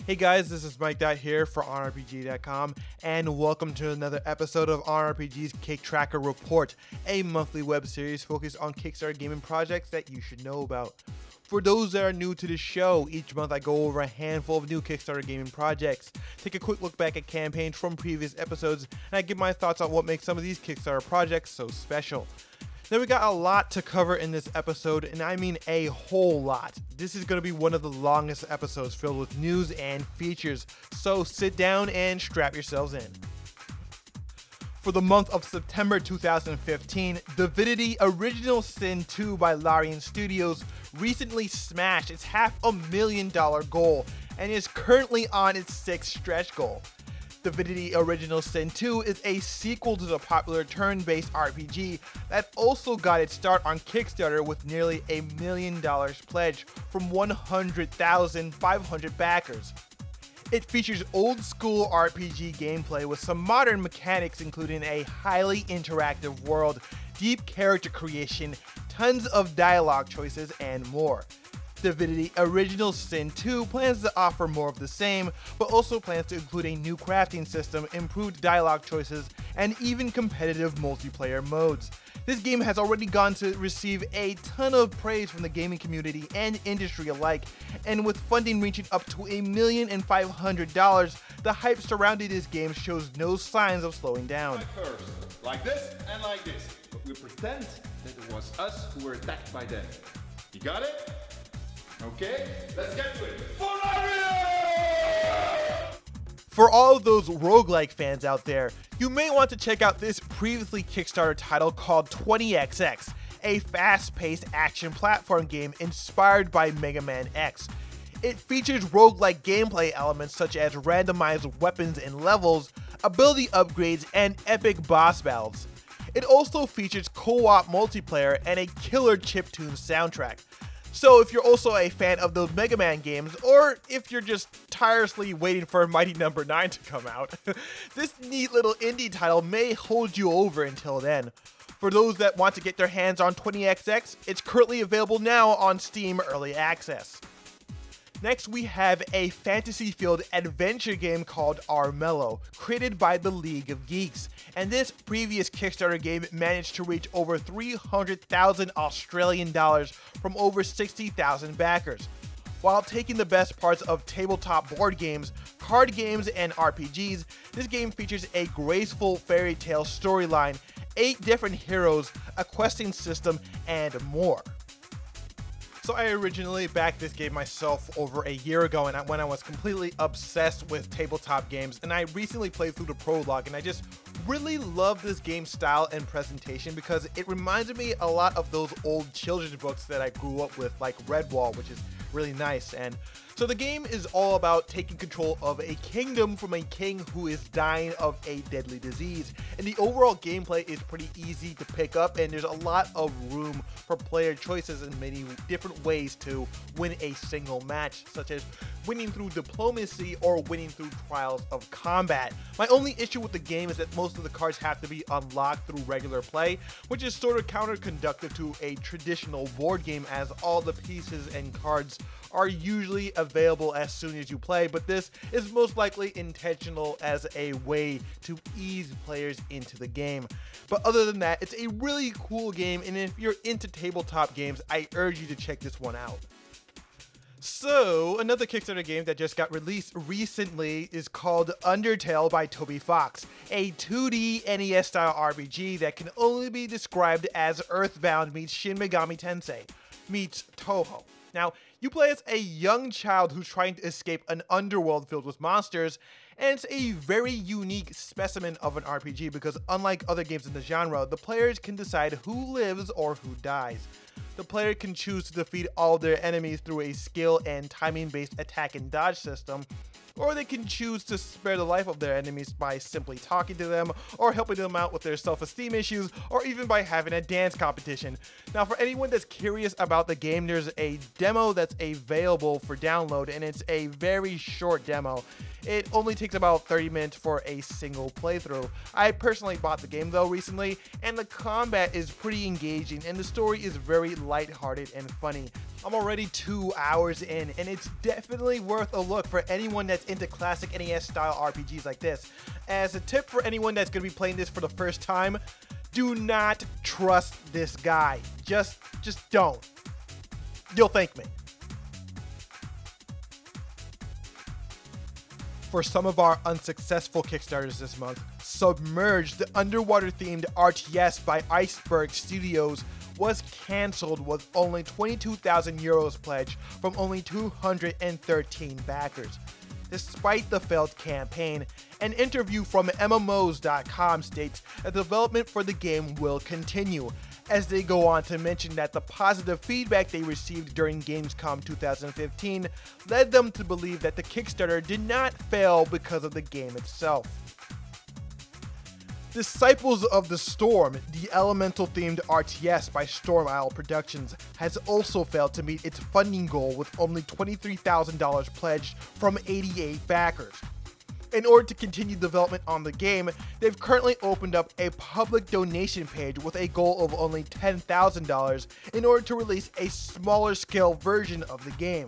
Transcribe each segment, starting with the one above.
Hey guys, this is Mikedot here for OnRPG.com, and welcome to another episode of OnRPG's Kicktracker Report, a monthly web series focused on Kickstarter gaming projects that you should know about. For those that are new to the show, each month I go over a handful of new Kickstarter gaming projects, take a quick look back at campaigns from previous episodes, and I give my thoughts on what makes some of these Kickstarter projects so special. Now we got a lot to cover in this episode, and I mean a whole lot. This is going to be one of the longest episodes filled with news and features, so sit down and strap yourselves in. For the month of September 2015, Divinity Original Sin 2 by Larian Studios recently smashed its $500,000 goal and is currently on its 6th stretch goal. Divinity Original Sin 2 is a sequel to the popular turn-based RPG that also got its start on Kickstarter with nearly $1 million pledged from 100,500 backers. It features old-school RPG gameplay with some modern mechanics, including a highly interactive world, deep character creation, tons of dialogue choices, and more. Divinity Original Sin 2 plans to offer more of the same, but also plans to include a new crafting system, improved dialogue choices, and even competitive multiplayer modes. This game has already gone to receive a ton of praise from the gaming community and industry alike, and with funding reaching up to $1,500,000, the hype surrounding this game shows no signs of slowing down. First, like this and like this, but we pretend that it was us who were attacked by them. You got it? Okay, let's get to it. For all of those roguelike fans out there, you may want to check out this previously Kickstarter title called 20XX, a fast-paced action platform game inspired by Mega Man X. It features roguelike gameplay elements such as randomized weapons and levels, ability upgrades, and epic boss battles. It also features co-op multiplayer and a killer chiptune soundtrack. So if you're also a fan of those Mega Man games, or if you're just tirelessly waiting for Mighty Number 9 to come out, this neat little indie title may hold you over until then. For those that want to get their hands on 20XX, it's currently available now on Steam Early Access. Next, we have a fantasy-filled adventure game called Armello, created by the League of Geeks, and this previous Kickstarter game managed to reach over 300,000 Australian dollars from over 60,000 backers. While taking the best parts of tabletop board games, card games, and RPGs, this game features a graceful fairy tale storyline, 8 different heroes, a questing system, and more. So I originally backed this game myself over a year ago, and when I was completely obsessed with tabletop games, and I recently played through the prologue, and I just really love this game's style and presentation because it reminded me a lot of those old children's books that I grew up with, like Redwall, which is really nice. And so the game is all about taking control of a kingdom from a king who is dying of a deadly disease. And the overall gameplay is pretty easy to pick up, and there's a lot of room for player choices in many different ways to win a single match, such as winning through diplomacy or winning through trials of combat. My only issue with the game is that most of the cards have to be unlocked through regular play, which is sort of counterconductive to a traditional board game, as all the pieces and cards are usually available as soon as you play, but this is most likely intentional as a way to ease players into the game. But other than that, it's a really cool game, and if you're into tabletop games, I urge you to check this one out. So, another Kickstarter game that just got released recently is called Undertale by Toby Fox, a 2D NES-style RPG that can only be described as Earthbound meets Shin Megami Tensei meets Toho. Now, you play as a young child who's trying to escape an underworld filled with monsters, and it's a very unique specimen of an RPG because unlike other games in the genre, the players can decide who lives or who dies. The player can choose to defeat all their enemies through a skill and timing-based attack and dodge system, or they can choose to spare the life of their enemies by simply talking to them, or helping them out with their self-esteem issues, or even by having a dance competition. Now, for anyone that's curious about the game, there's a demo that's available for download, and it's a very short demo. It only takes about 30 minutes for a single playthrough. I personally bought the game though recently, and the combat is pretty engaging and the story is very lighthearted and funny. I'm already 2 hours in, and it's definitely worth a look for anyone that's into classic NES style RPGs like this. As a tip for anyone that's going to be playing this for the first time, do not trust this guy. Just don't. You'll thank me. For some of our unsuccessful Kickstarters this month, Submerge, the underwater-themed RTS by Iceberg Studios, was cancelled with only 22,000 euros pledged from only 213 backers. Despite the failed campaign, an interview from MMOs.com states that development for the game will continue, as they go on to mention that the positive feedback they received during Gamescom 2015 led them to believe that the Kickstarter did not fail because of the game itself. Disciples of the Storm, the elemental-themed RTS by Storm Isle Productions, has also failed to meet its funding goal with only $23,000 pledged from 88 backers. In order to continue development on the game, they've currently opened up a public donation page with a goal of only $10,000 in order to release a smaller scale version of the game.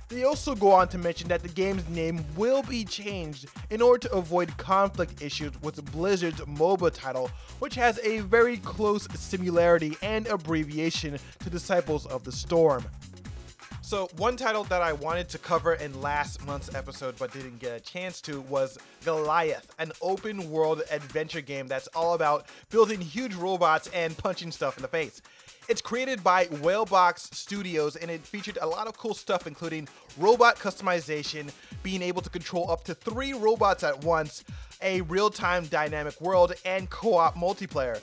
They also go on to mention that the game's name will be changed in order to avoid conflict issues with Blizzard's MOBA title, which has a very close similarity and abbreviation to Disciples of the Storm. So one title that I wanted to cover in last month's episode but didn't get a chance to was Goliath, an open world adventure game that's all about building huge robots and punching stuff in the face. It's created by Whalebox Studios, and it featured a lot of cool stuff, including robot customization, being able to control up to 3 robots at once, a real-time dynamic world, and co-op multiplayer.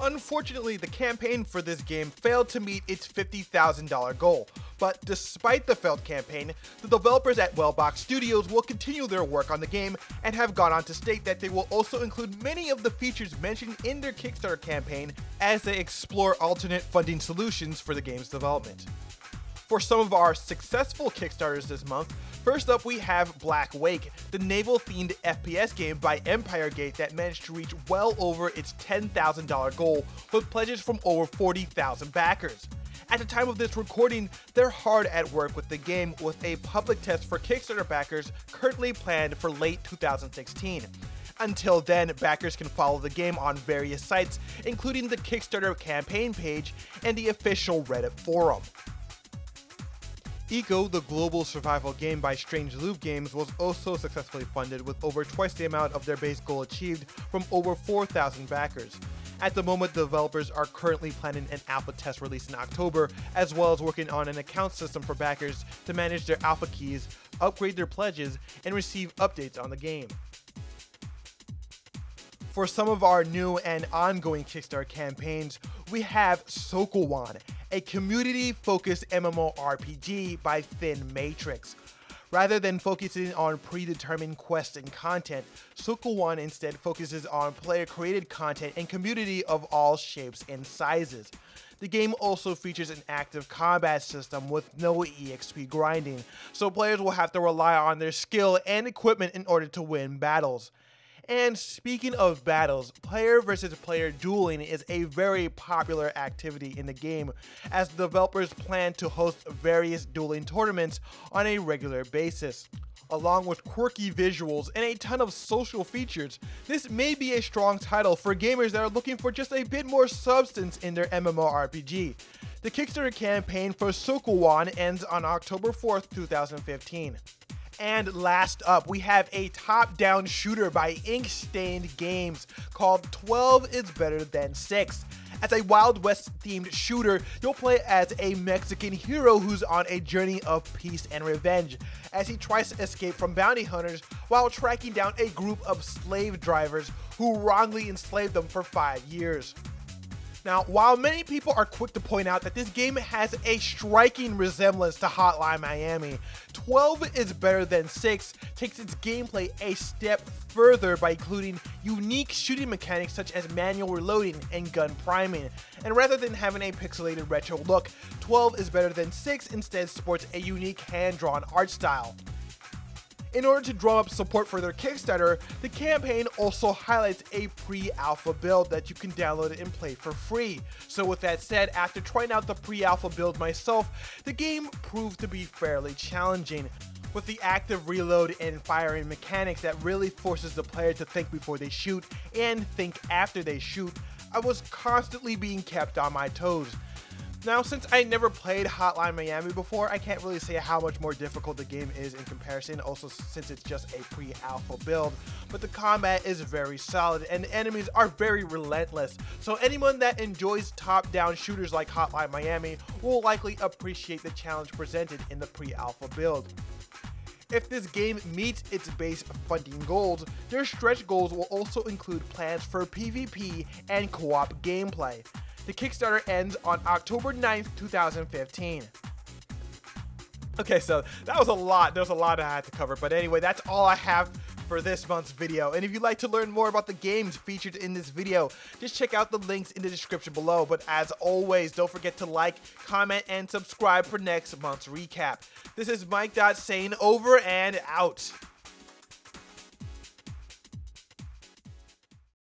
Unfortunately, the campaign for this game failed to meet its $50,000 goal, but despite the failed campaign, the developers at Whalebox Studios will continue their work on the game and have gone on to state that they will also include many of the features mentioned in their Kickstarter campaign as they explore alternate funding solutions for the game's development. For some of our successful Kickstarters this month, first up we have Blackwake, the naval-themed FPS game by Empire Gate that managed to reach well over its $10,000 goal with pledges from over 40,000 backers. At the time of this recording, they're hard at work with the game, with a public test for Kickstarter backers currently planned for late 2016. Until then, backers can follow the game on various sites, including the Kickstarter campaign page and the official Reddit forum. Eco, the global survival game by Strange Loop Games, was also successfully funded with over twice the amount of their base goal achieved from over 4,000 backers. At the moment, the developers are currently planning an alpha test release in October, as well as working on an account system for backers to manage their alpha keys, upgrade their pledges, and receive updates on the game. For some of our new and ongoing Kickstarter campaigns, we have Socuwan, a community-focused MMORPG by Thin Matrix. Rather than focusing on predetermined quests and content, Socuwan instead focuses on player-created content and community of all shapes and sizes. The game also features an active combat system with no EXP grinding, so players will have to rely on their skill and equipment in order to win battles. And speaking of battles, player versus player dueling is a very popular activity in the game, as the developers plan to host various dueling tournaments on a regular basis. Along with quirky visuals and a ton of social features, this may be a strong title for gamers that are looking for just a bit more substance in their MMORPG. The Kickstarter campaign for Socuwan ends on October 4th, 2015. And last up, we have a top-down shooter by Ink-Stained Games called 12 is Better Than 6. As a Wild West-themed shooter, you'll play as a Mexican hero who's on a journey of peace and revenge, as he tries to escape from bounty hunters while tracking down a group of slave drivers who wrongly enslaved them for 5 years. Now, while many people are quick to point out that this game has a striking resemblance to Hotline Miami, 12 is Better Than 6 takes its gameplay a step further by including unique shooting mechanics such as manual reloading and gun priming. And rather than having a pixelated retro look, 12 is Better Than 6 instead sports a unique hand-drawn art style. In order to drum up support for their Kickstarter, the campaign also highlights a pre-alpha build that you can download and play for free. So with that said, after trying out the pre-alpha build myself, the game proved to be fairly challenging, with the active reload and firing mechanics that really forces the player to think before they shoot and think after they shoot. I was constantly being kept on my toes. Now, since I never played Hotline Miami before, I can't really say how much more difficult the game is in comparison, also since it's just a pre-alpha build, but the combat is very solid and the enemies are very relentless, so anyone that enjoys top-down shooters like Hotline Miami will likely appreciate the challenge presented in the pre-alpha build. If this game meets its base funding goals, their stretch goals will also include plans for PvP and co-op gameplay. The Kickstarter ends on October 9th, 2015. Okay, so that was a lot. There's a lot I had to cover. But anyway, that's all I have for this month's video. And if you'd like to learn more about the games featured in this video, just check out the links in the description below. But as always, don't forget to like, comment, and subscribe for next month's recap. This is Mikedot saying over and out.